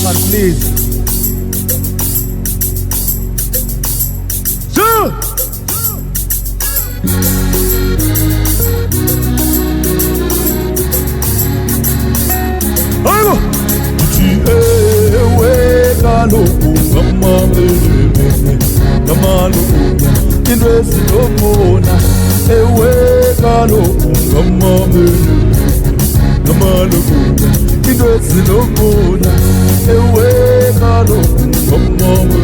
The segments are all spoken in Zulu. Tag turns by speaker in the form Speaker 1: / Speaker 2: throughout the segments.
Speaker 1: man, please. Sure. Aybo. Ewe kaloku ngamaloku into esilobona ewe kaloku ngamaloku into esilobona ewe kaloku ngamaloku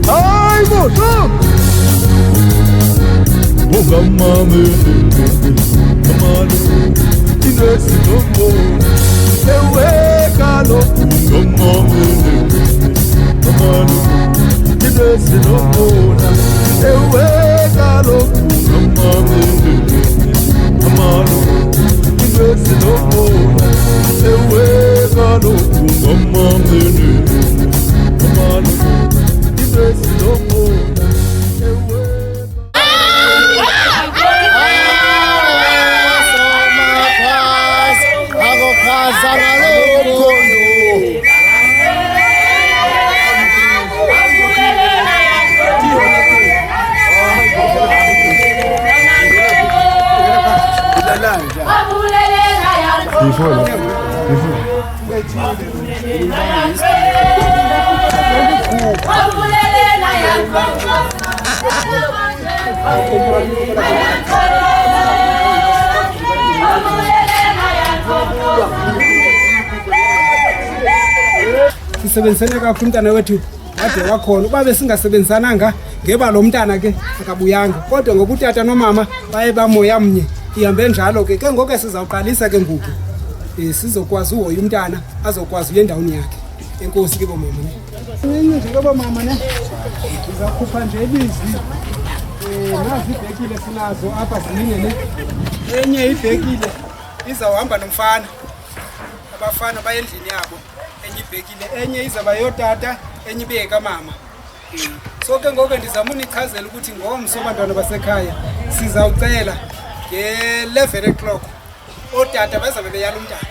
Speaker 1: aybo ngamaloku into esilobona ewe kaloku ngamaloku into esilobona ewe kaloku ngamaloku into esilobona ewe kaloku ngamaloku into esilobona ewe
Speaker 2: sisebenzisene kakhulu umntana wethu ade wakhona uba besingasebenzisananga ngeba lo mntana ke akabuyanga kodwa ngoba utata nomama baye bamoya mnye ihambe njalo ke ngoku sizawuqalisa ke ngoku sizokwazi uhoya umntana azokwazi uye endaweni yakhe. Enkosi ke bomama ne nje ke bomama ne sizakhupha nje ibizi nazi ibhekile sinazo apha ziningi ne enye ibhekile izawuhamba nomfana abafana baye endlini yabo enye ibhekile enye izaba yotata enye ibeka mama. So ke ngoku ndizama unichazela ukuthi ngomso abantwana basekhaya sizawucela nge-11 o'clock otata bazabe beyala umntana.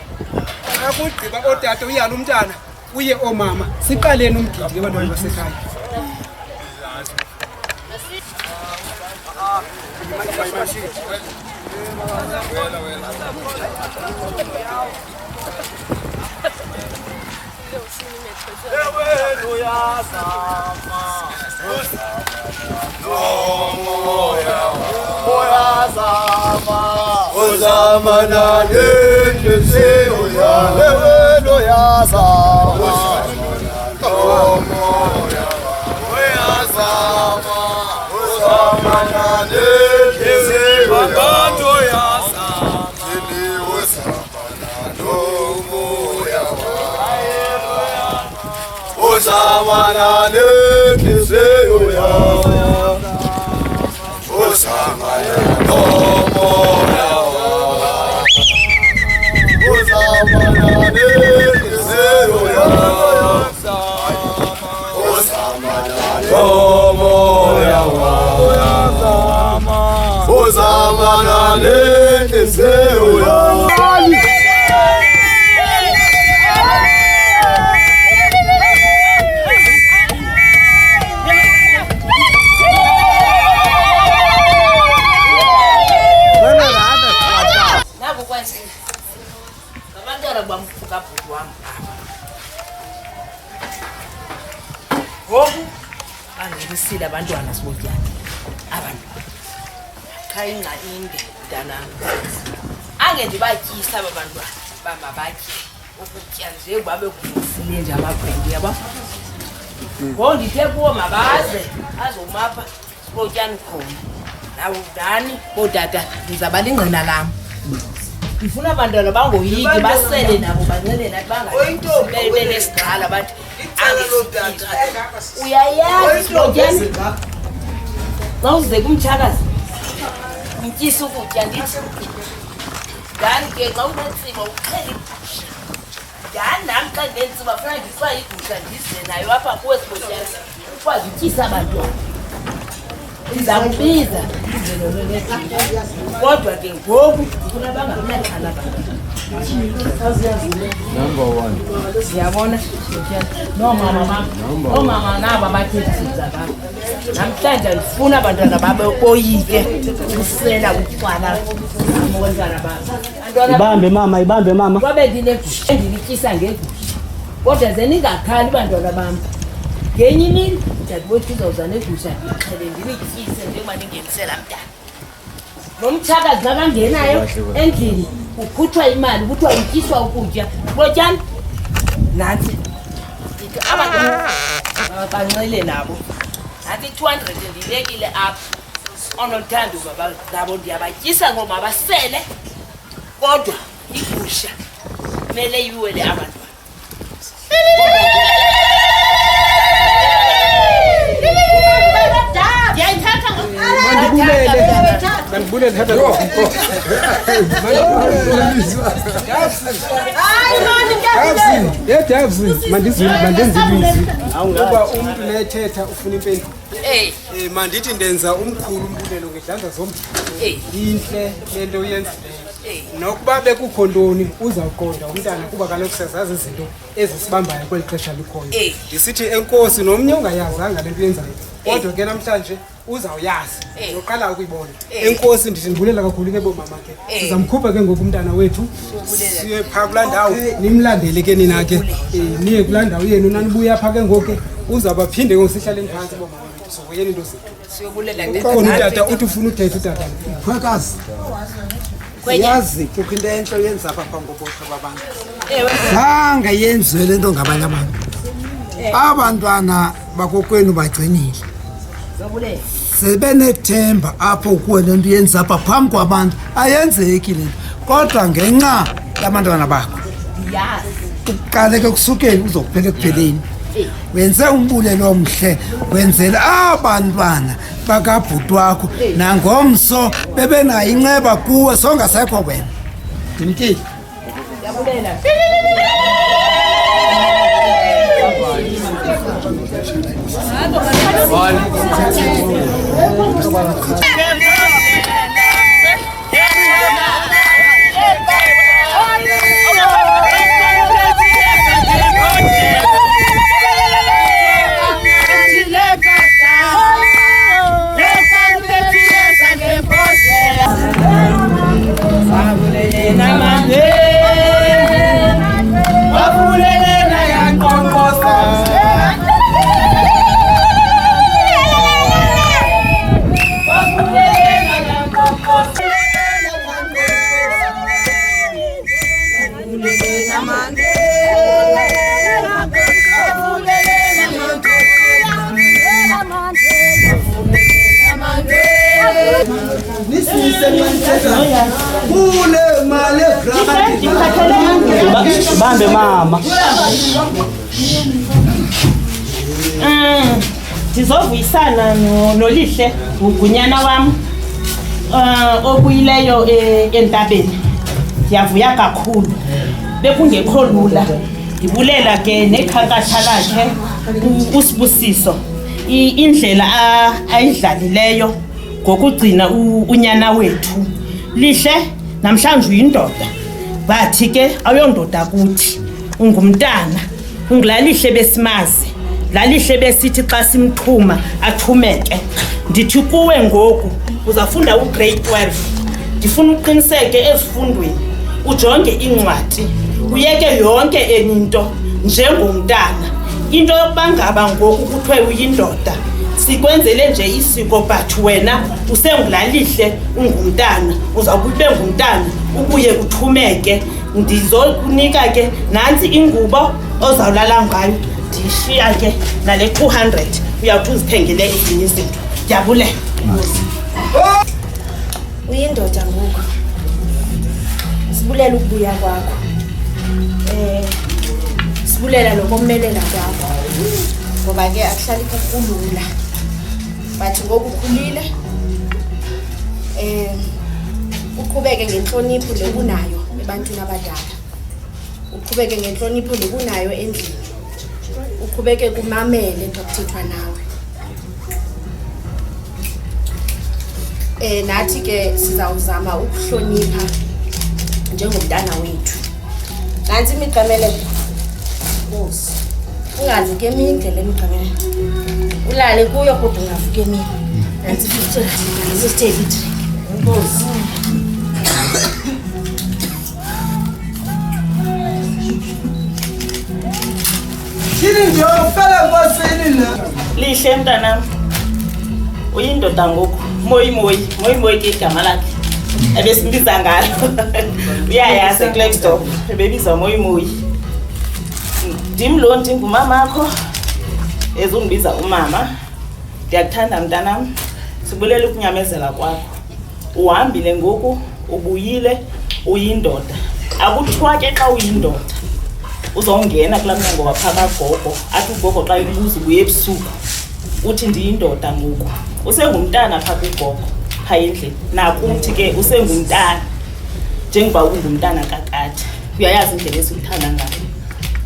Speaker 2: Xa kugqiba otata uyala umntana uye omama siqaleni umgidi abantwana basekhaya.
Speaker 3: Angilisile abantwana sibotyana abantu khayinqa inde mntanami angendibatyisa aba bantwana bamabatye ukutya nje babe kulisile nje amakhwendi yaba ngondithe kuwo mabaze azomapha sibotyana khona nawo dani bodata ndizaba lingqina lam ndifuna abantwana bangoyiki basele nabo bancele nathi bangabenesigqala bathi uyayazi sibotyana xa uze kumtshakazi mtyisa ukutya ndithi dani ke xa unentsima uxhele igusha dani nam xa ndinentsima funa ndifuna igusha ndize nayo apha kuwe sibotyana ukwazi utyisa abantwana ndizakubiza kodwa ke ngoku ndifuna bangakunaxhala abantu
Speaker 1: Number 1.
Speaker 3: Siyabona nomama naba bathethisa baba namhlanje ndifuna abantwana babe boyike ukusela utywala abantwana baba
Speaker 4: ibambe mama
Speaker 3: kwabe ndinegusha endilityisa ngegusha kodwa ze ningakhali bantwana bam ngenye imini ndiyatibotha uzawuza negusha ndixhele ndilityise njengoba ningenisela mntana nomtshakazi nakangenayo endlini kukhutshwa imali kuthiwa utyiswa ukutya lotyana nansi abantu banxele nabo nathi 200 ndibekile apha onothando baba nabo ndiyabatyisa ngoma basele kodwa igusha kumele iwele abantu
Speaker 2: Mandibulele thatha mandenzilwisi uba umntu nethetha ufuna impendulo mandithi ndenza umkhulu umbulelo ngedlanza zombili intle lento uyenzileyo nokuba bekukho ntoni uzawuqonda umntana kuba kaloku siyazazi izinto ezisibambayo kweli xesha likhoyo ndisithi enkosi nomnye ungayazanga le nto yenzayo kodwa ke namhlanje uzawuyazi noqala ukuyibona enkosi ndithi ndibulela kakhulu ke bomama ke sizamkhupha ke ngoku umntana wethu siye phaa kulaa ndawo nimlandele ke nina ke niye kulaa ndawo yenu nanibuya phaa ke ngoku ke uzawubaphinde ke ngosihlaleni phantsi bomama wethu sohoyeni into zethu khona utata uthi ufuna uthetha utata
Speaker 5: mkhwekazi yazi kukho into entle oyenza apha phambi babantu zange yenziwe le nto ngabanye abantu abantwana bakokwenu bagcinile sebenethemba apho kuwe le nto yenza apha phambi kwabantu ayenzeki le nto kodwa ngenxa yabantwana bakho uqale ke kusukeni uzokuphela ekupheleni wenze umbulelo omhle wenzela abantwana bakabhuti wakho nangomso bebenayo inceba kuwe songasekho wena ndimkile
Speaker 4: bambe mama
Speaker 6: ndizovuyisana nolihle ugunyana wam obuyileyo entabeni ndiyavuya kakhulu bekungekho lula ndibulela ke nekhankatha lakhe usibusiso indlela ayidlalileyo ngokugcina unyana wethu lihle namhlanje uyindoda bathi ke awuyondoda kuthi ungumntana ungulalihle besimazi lalihle besithi xa simxhuma athumeke ndithi kuwe ngoku uzafunda ugrade 12 ndifuna uqiniseke ezifundweni ujonge incwadi uyeke yonke enye into njengomntana into yokuba ngaba ngoku kuthiwe uyindoda sikwenzele nje isiko but wena usengulalihle ungumntana uzawube ngumntana ubuye uthumeke ndizokunika ke nansi ingubo ozawulala ngayo ndishiya ke nale 200 uyawuthi uzithengele ezinye izinto ndiyabulela
Speaker 7: uyindoda ngoku sibulela ukubuya kwakho sibulela nokomelela kwakho ngoba ke akuhlali kukulula bathi ngoku ukhulile uqhubeke ngenhlonipho lekunayo ebantwini abadala uqhubeke ngenhlonipho lekunayo endlini uqhubeke kumamele xa kuthethwa nawe nathi ke sizawuzama ukuhlonipha njengomntana wethu. Nantsi imiqamelelo. Nkosi. Ungavuki emini le miqamelelo. Ulale kuyo kodwa ungavuki emini. Nantsi 50 rand. Sisithe litre. Nkosi.
Speaker 5: Yini nje ufela nkosini la?
Speaker 6: Lihle mntanami. Uyindoda ngoku. Moyi ke igama lakhe. Ebesimbiza ngalo. Uyayazi eClerksdorp. Ebebizwa Moyi. Ndimlo ndingumamakho. Ezungibiza umama. Ndiyakuthanda mntanami. Sibulela ukunyamezela kwakho. Uhambile ngoku, ubuyile, uyindoda. Akuthiwa ke xa uyindoda uzongena kulaa mnyango waphaka gogo, athi ugogo xa ebuza ubuye ebusuku uthi ndiyindoda ngoku. Usengumntana phaa kugogo phaa endlini, nakuthi ke usengumntana njengoba ungumntana kakade. Uyayazi indlela esikuthanda ngayo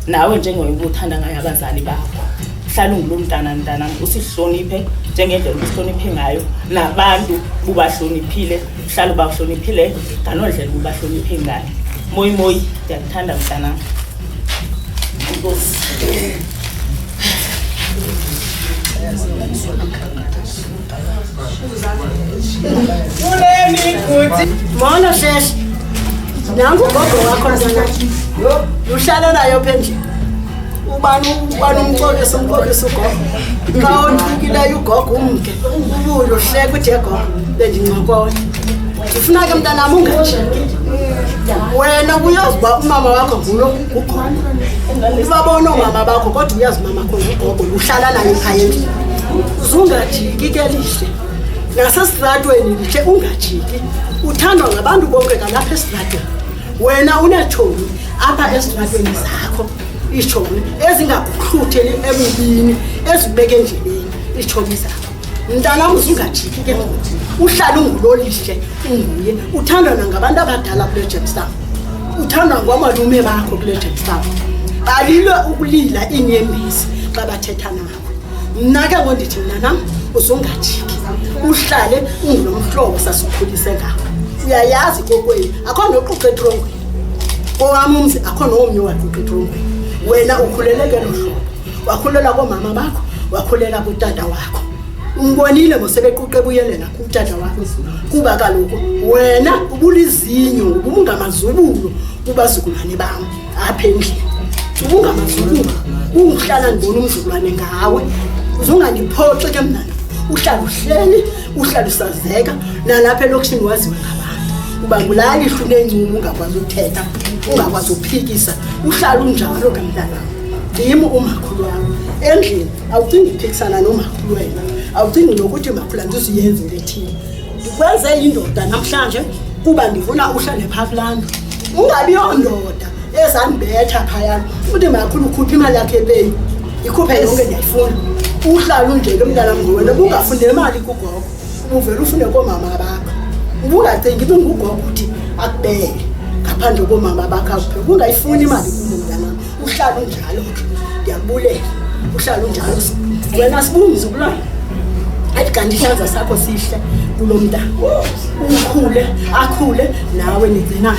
Speaker 6: nawe njengoba ubuthanda ngayo abazali bakho. Hlala unguloo mntanam, usihloniphe njengendlela usihloniphe ngayo, nabantu bubahloniphile, hlala ubahloniphile ngaloo ndlela ubahloniphe ngayo. Moyi, ndiyakuthanda mntanam. Nkosi.
Speaker 4: Mona sheshe. Nangu gogo wakho mntanami. Uhlala nayo phendle. Ubani umxokisa ugogo. Xa onthukileyo ugogo umke. Ubuye uhleka uthi gogo bendincokola. Ndifuna ke mntanami ungajiki. Wena uyazi uba umama wakho ngulo ugogo. Ubabona umama bakho kodwa uyazi umama wakho ngugogo uhlala naye phaya endlini. Uzungajiki ke lihle. Nasesitratweni lihle ungajiki. Uthandwa ngabantu bonke kalapha esitratweni. Wena unetshomi apha esitratweni zakho. Iitshomi ezingakuhlutheli ebubini ezibeke endleleni iitshomi zakho. Mntanam uzungajiki ke uhlala ungulolihle unguye. Uthandwa nangabantu abadala kule Jamestown. Uthandwa ngoomalume bakho kule Jamestown. Balilwe ukulila iinyembezi xa bathetha nawe. Mna ke ngondithi mntanam uzungajiki. Uhlale ungulo mhlobo sasikhulise ngawo. Uyayazi kokwenu akho noquqa etrongweni. Owam umzi akho nomnye waquqa etrongweni. Wena ukhuleleke lo hlobo. Wakhulela koomama bakho, wakhulela kutata wakho. Umbonile ngosebequqa ebuyelela kutata wakho. Kuba kaloku wena ubulizinyo, ubungamazululo kubazukulwane bam apha endlini. Ubungamazululo, ungihlala ndibona umzukulwane ngawe. Uzungandiphoxe ke mnana. Uhlala uhleli, uhlala usazeka nalapha elokishini waziwe ngabantu. Uba ngulali ihlu nencuma ungakwazi ukuthetha, ungakwazi ukuphikisa. Uhlala unjalo ke mntana. Ndim umakhulu wami. Endlini awucingi uphikisana nomakhulu wena. Awucingi nokuthi makhulu andizuyenza into ethile. Ndikwenze indoda namhlanje kuba ndifuna uhlale phaa kulando. Ungabi yondoda ezandibetha phayana. Uthi makhulu ukhupha imali yakhe epeyi. Ikhuphe yonke ndiyayifuna. Uhlala unjeke mntana ngwena ubungafundela imali kugogo. Ubuvela ufune koomama bakho. Ubungacingi ngugogo uthi akubele ngaphandle koomama bakho akuphe. Ubungayifuni imali kulo mntana. Uhlala unjalo ke. Ndiyakubulela. Uhlala unjalo. Wena sibungize ukulwana. Athi kanti isandla sakho sihle kulo mntana. Akhule nawe nigcinane.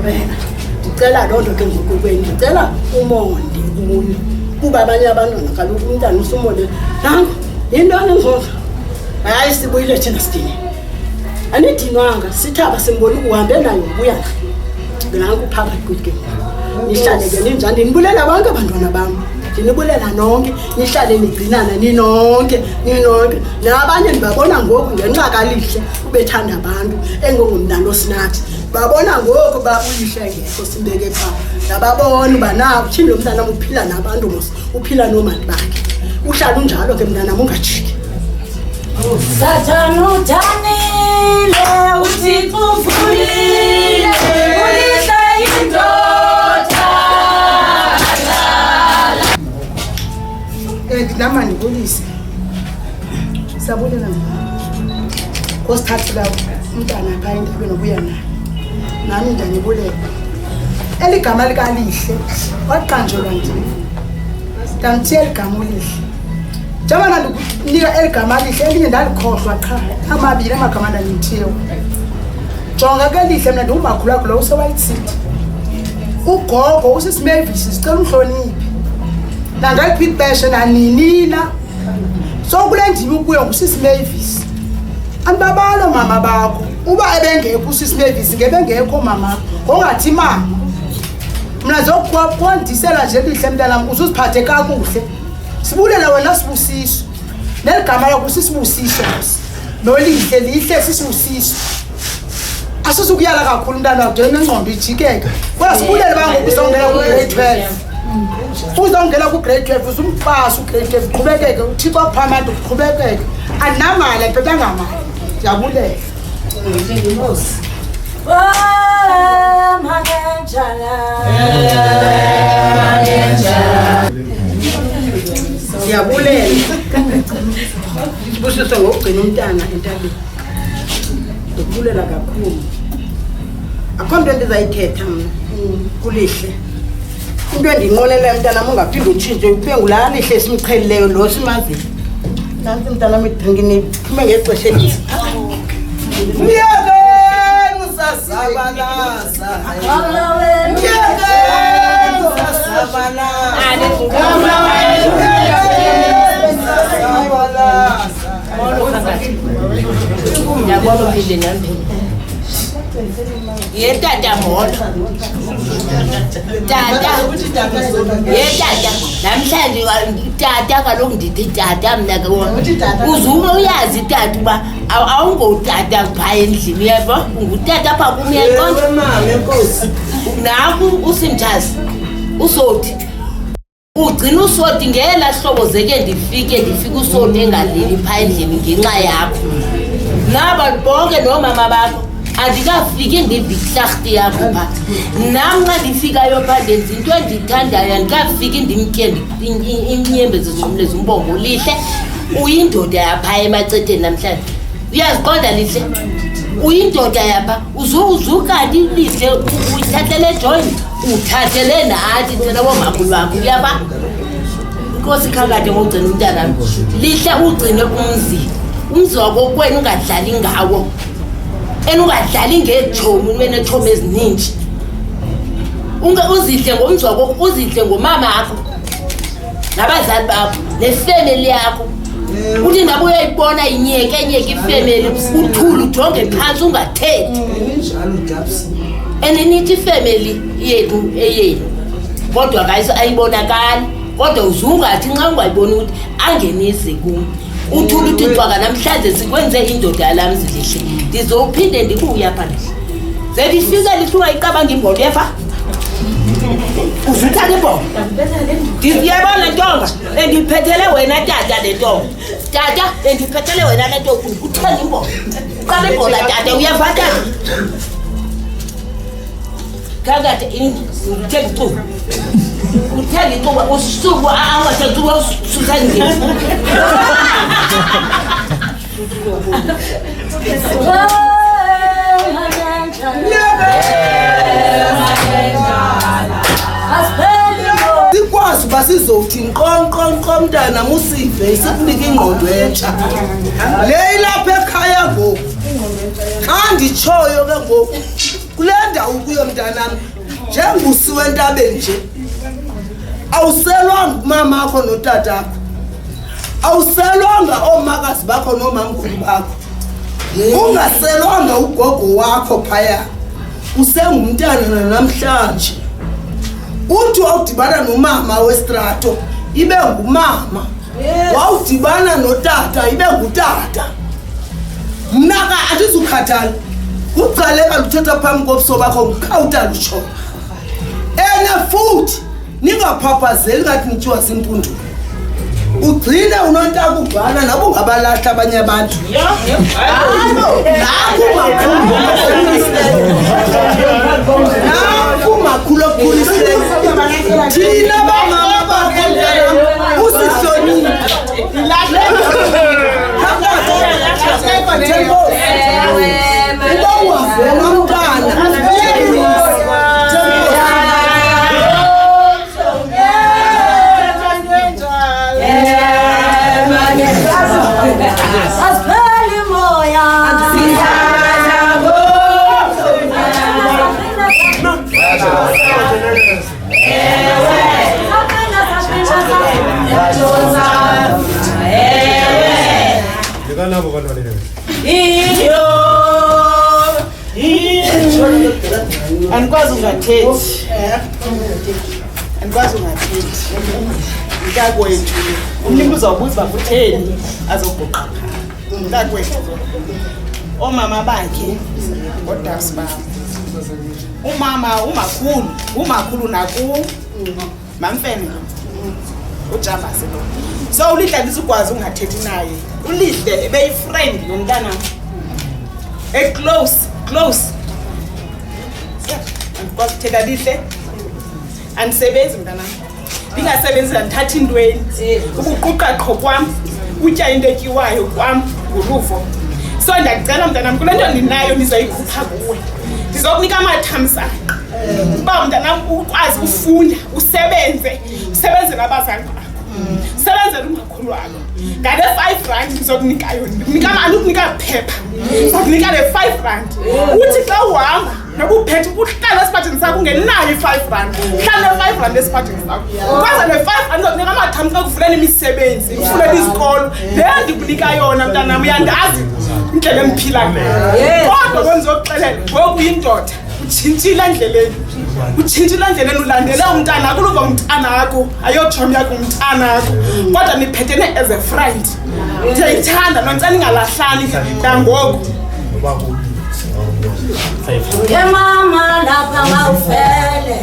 Speaker 4: Wena ndicela loo nto ke ngokokwenu. Ndicela umonde kuni. Kuba abanye abantwana kaloku umntana usumole nangu yintoni ngoku. Hayi sibuyile thina sidini. Anidinwanga sithaba simbona ukuhambe nayo ubuya. Nangu phakathi kwethu. Nihlale ke ninjani nibulela bonke abantwana bam. Ndinibulela nonke nihlale nigcinana ninonke. Nabanye ndibabona ngoku ngenxa kalihle ubethanda abantu engongumntana osinathi. Babona ngoku ba uyihle ngekho simbeke phaa. Nababona uba naku thini lo mntana uphila nabantu mos uphila nomali bakhe. Uhlala unjalo ke mntana ungajiki.
Speaker 3: Sathane uthanile uThixo uvulile ulihle indoda.
Speaker 4: Nama ndibulise. Sabulela Kosithathela umntana phaa endabeni obuya naye. Nami ndanibulela. Eli gama likalihle waqanjelwa ndim. Ndamthiya eli gama ulihle. Njengoba ndikunika eli gama lihle elinye ndalikhohlwa qha. Amabili amagama ndandimthiwe. jonga ke lihle mna ndingumakhulu akho lo useWhite City ugogo usisimavis sicela umhloniphi nangaliphi ixesha naninina so kule ndima ukuyo ngusisimavis andibabalo mama bakho uba ebengekho usisimavis ngebengekho mama ngongathi mama mna zokuqondisela nje lihle mntanam uzuziphathe kakuhle sibulela wena Sibusiso neligama lakho Sisibusiso nolihle lihle Sisibusiso asizukuyala kakhulu mntana wakho nengqondo ijikeka kodwa sibulele bangoku uzongena ku-grade 12 uzongena ku-grade 12 uzumpasa u-grade 12 uqhubekeke uthixo aphamade uqhubekeke andinamali mpethangamali ndiyabulela ndiyabulela Sibusiso ngokugcina umntana entabeni ndikubulela kakhulu akho nto ndizayithetha mna kulihle into endiyinqwenelayo mntanam ungaphinde utshintshe ube ngulaa lihle simqhelileyo lo simaziyo nantsi mntanam idrinkini phume ngexesha elithi myekeni usazabalaza myekeni usazabalaza ye tata molo tata ye tata namhlanje tata kaloku ndithi tata mna ke wona uzume uyazi tata uba awungotata phaa endlini uyeva ungutata phaa kum uyaqonda naku usimthazi usoti ugcina usoti ngela hlobo zeke ndifike usoti engalili phaa endlini ngenxa yakho naba bonke nomama bakho andikafiki ndivihlahti yakho phaa nam xa ndifikayo phaa ndenza into endiyithandayo andikafiki ndimtye iinyembezi zinqumleza umbongo lihle uyindoda yaphaa emacetheni namhlanje uyaziqonda lihle uyindoda yapha uzukati lihle uyithathele joint uthathele nathi thina bomakhulu wakho uyaba inkosi khangade ngogcina umntanami lihle ugcine umzi wako kwena ungadlali ngawo enungadlali ngeetshomi uneetshomi ezininji uzihle ngomzi wako uzihle ngomama akho nabazali bakho nefemeli yakho uthi nabe uyayibona inyeke ifemeli uthule ujonge phantsi ungathethi eninithi ifemeli yethu eyenu kodwa ayibonakali kodwa uzungathi nxa ungayiboni ukuthi angenise kum uthule uthi cwaka namhlanje sikwenze indoda yalamzi lihle ndizophinde ndibuya pha lihle zedifika lihle ungayiqabanga imbono yefa uvutha imbono ndiyabona ntonga endiphethele wena tata le ntonga tata endiphethele wena le ntonga uthenga imbono qala ibhola tata uyeva tata kakade uthenga icuba uthenga icuba usuku angasecuba ususangeni sikwazi uba sizothi nqonqonqo mntana musive sikunike ingqondo entsha le ilapha ekhaya ngoku xa nditshoyo ke ngoku kule ndawo kuyo mntanam njengusiwe entabeni nje awuselwanga umama akho notatakho awuselwanga oomakazi bakho noomamkhulu bakho ungaselwanga ugogo wakho phaya usengumntana nanamhlanje uthi wawudibana nomama westrato ibe ngumama wawudibana notata ibe ngutata mna ka andizukhathala ucaleka luthetha phambi kobuso bakho ngukhawuta lutshoyo ene futhi ningaphaphazeli ngathi nityiwa simpundulo ugcine unontakubhala nabo ungabalahla abanye abantu nakho makhulu okhuliseyo thina bamama bakho usihlonile uba ungavela umntana
Speaker 1: nabo bantwana lena.
Speaker 6: Andikwazi ungathethi. Andikwazi ungathethi. Mntakwethu. Umntu uzawubuza uba kutheni azobhuqa phaa. Mntakwethu. Oomama bakhe ngodabs babo. Umama umakhulu naku Mamfene uJambase lo. So uLihle lisukwazi ungathethi naye. uLihle ebeyifriend yomntana. Close. Andikwazi ukuthetha Lihle. Andisebenzi mntana. Ndingasebenzi ndithatha intweni. Ubuquqa qho kwam, utya into etyiwayo kwam ngoluvo. So ndiyakucela mntanam kule nto ndinayo ndizoyikhupha kuwe. Ndizokunika amathamsanqa. Uba mntanam ukwazi ufunda, usebenzele abazali bakho. Usebenzele umakhulu wakho. Ngale 5 rand ndizokunika yona. Ndikunika phepha. Ndizokunika le 5 rand. Uthi xa uhamba nokuphethe ukuhlala esipathini sakho ungenayo i-5 rand. Hlala le 5 rand esipathini sakho. Ukwazi le 5 rand ndizokunika amathamsanqa okuvuleni imisebenzi, ufulele izikolo. Le ndikunika yona mntanam uyandazi indlela emphila ngayo. Kodwa kwenzokuxelela ngoku uyindoda. Utshintshile endleleni ulandele umntana akho luva umntana akho ayotshomi yakho umntana akho kodwa niphethene as a friend ndiyayithanda nontsana ingalahlani ndangoku
Speaker 7: mama lapha ngawufele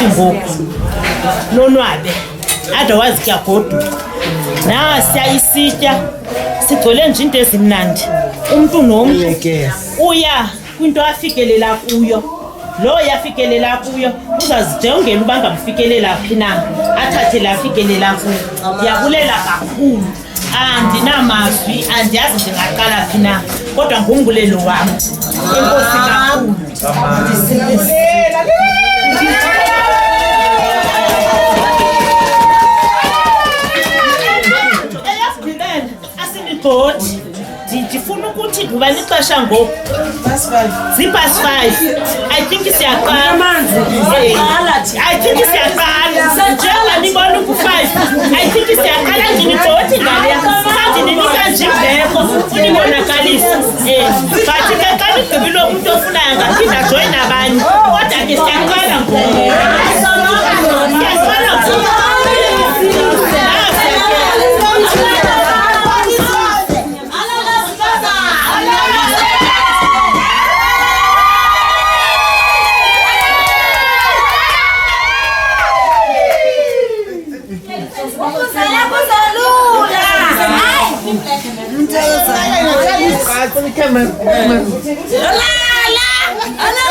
Speaker 6: sithi ngoku nonwabe ade wazi kuyagoduka nasiya isitya sigcwele nje into ezimnandi umntu nomntu uya kwinto afikelela kuyo lo yafikelela kuyo uzazijongela uba ngamfikelela phi na athathe la afikelela kuyo ndiyabulela kakhulu andinamazwi andiyazi ndingaqala phi na kodwa ngumbulelo wam enkosi kakhulu asinibhodi ndifuna ukuthi kuba lixesha ngoku zipasi 5 I think siyaqala I think siyaqala njengoba nibona ku-5 I think siyaqala ndinibhodi ngaleya ndinika nje imbeko unibonakalisa but ke xa nigqibile umuntu ofunayo ngaphinda ajoyine abanye kodwa ke siyaqala
Speaker 7: La